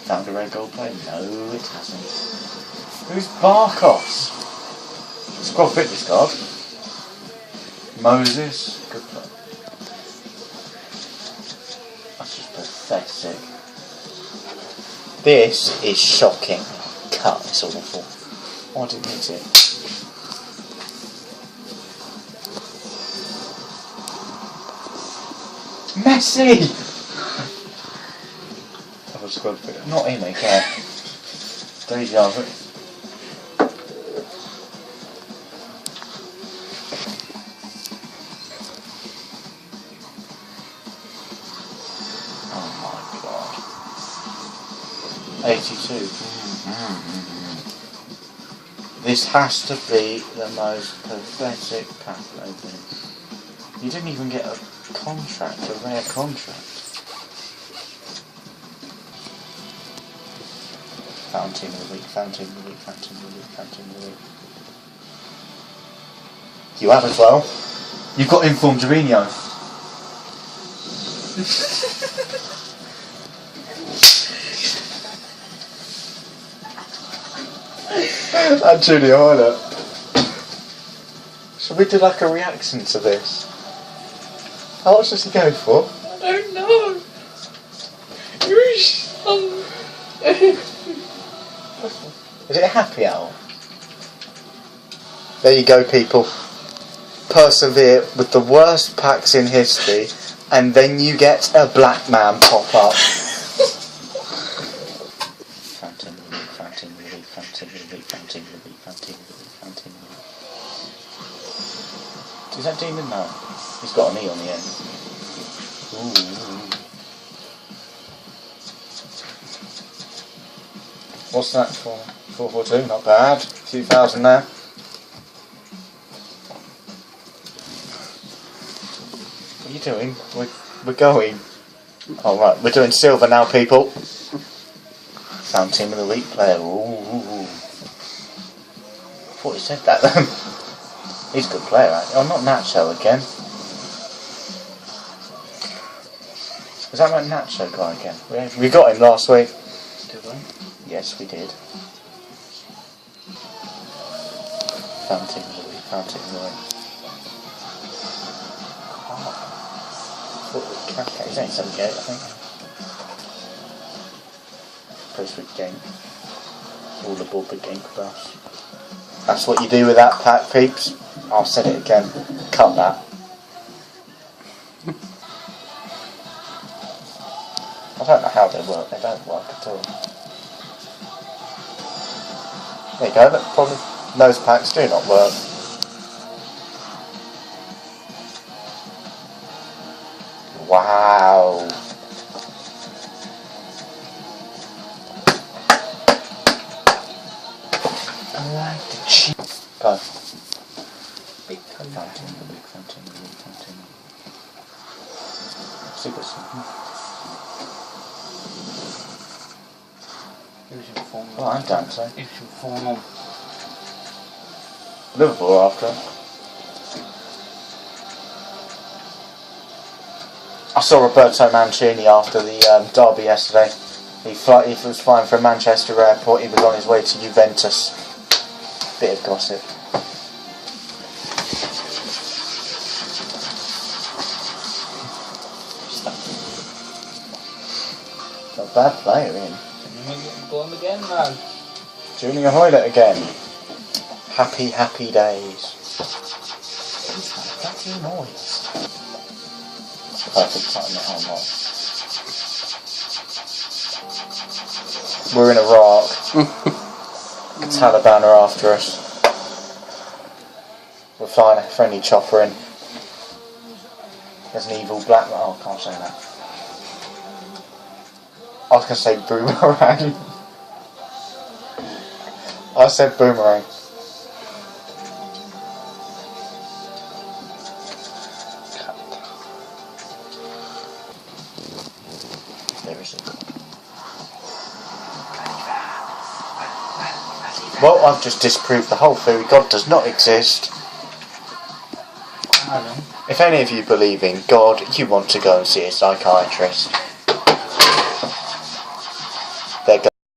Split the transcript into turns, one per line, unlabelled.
found a rare gold player? No, it hasn't. Who's Barkos? Squad fitness card. Moses. Good player. That's just pathetic. This is shocking. Cut, it's awful. Why didn't hit it? Messi! That was squad fit. Not him again. Deja vu. Oh my god. 82. This has to be the most pathetic pack opening. You didn't even get a contract, a rare contract. Fountain team of the week, fountain team of the week, fountain team of the week, fountain team of the week. You have as well. You've got informed Jorginho. And Junior Hoylett. Should we do like a reaction to this? How much does he go for?
I don't know.
Is it a happy hour? There you go, people. Persevere with the worst packs in history, and then you get a black man pop up. Fountain of the week, fountain of the week, fountain of the week, fountain of the week, fountain of the week, fountain of the week. Is that Demon? No. He's got an E on the end. Ooh. What's that for? 442, not bad. A few thousand there. What are you doing? We're going. Oh right, we're doing silver now, people. Found team of the week player. Ooh. I thought you said that then. He's a good player, actually. Oh, not Nacho again. Was that my Nacho guy again? We got him last week.
Did we?
Yes, we did. Found team of the week, found team of the week. Okay, he's only 78, I think. Post with Genk. All aboard the Genk bus. That's what you do with that pack, peeps. I'll said it again. Cut that. I don't know how they work. They don't work at all. There you go. That probably those packs do not work. Wow. I like the cheap. Go. Big fountain, the big fountain, the big fountain. Super simple.
Who's in form?
Well, I'm done, so.
Who's in form on?
Liverpool after. I saw Roberto Mancini after the derby yesterday. He was flying from Manchester Airport. He was on his way to Juventus. Bit of gossip. Not a bad player, in.
Born again, man.
Junior Hoylett again. Happy, happy days. What's that fucking noise? Perfect time at home. We're in Iraq. The Taliban are after us. We're flying a friendly chopper in. There's an evil black... Oh, I can't say that. I was going to say boomerang. I said boomerang. There is it. Well, I've just disproved the whole theory. God does not exist.
I don't know.
If any of you believe in God, you want to go and see a psychiatrist.